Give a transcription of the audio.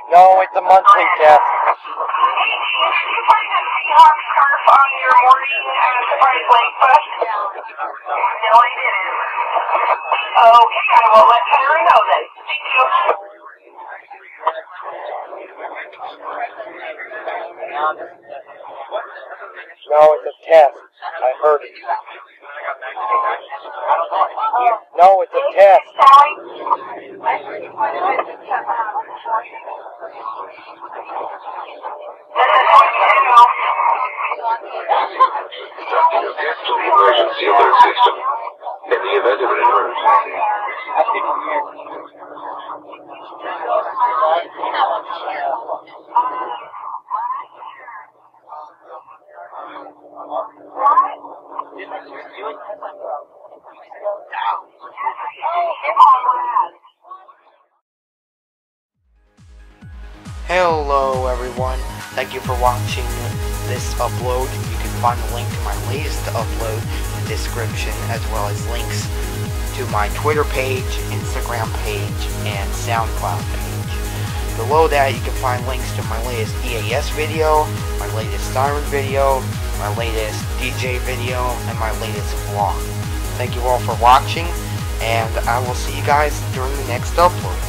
No, it's a monthly test. On your morning surprise breakfast? No, I didn't. Okay, I will let Henry know then. Thank you. No, it's a test. I heard it. No, it's a test. Connect to the emergency alert system. In the event of an emergency. Hello everyone, thank you for watching this upload. You can find the link to my latest upload in the description, as well as links to my Twitter page, Instagram page, and SoundCloud page. Below that you can find links to my latest EAS video, my latest Siren video, my latest DJ video, and my latest vlog. Thank you all for watching, and I will see you guys during the next upload.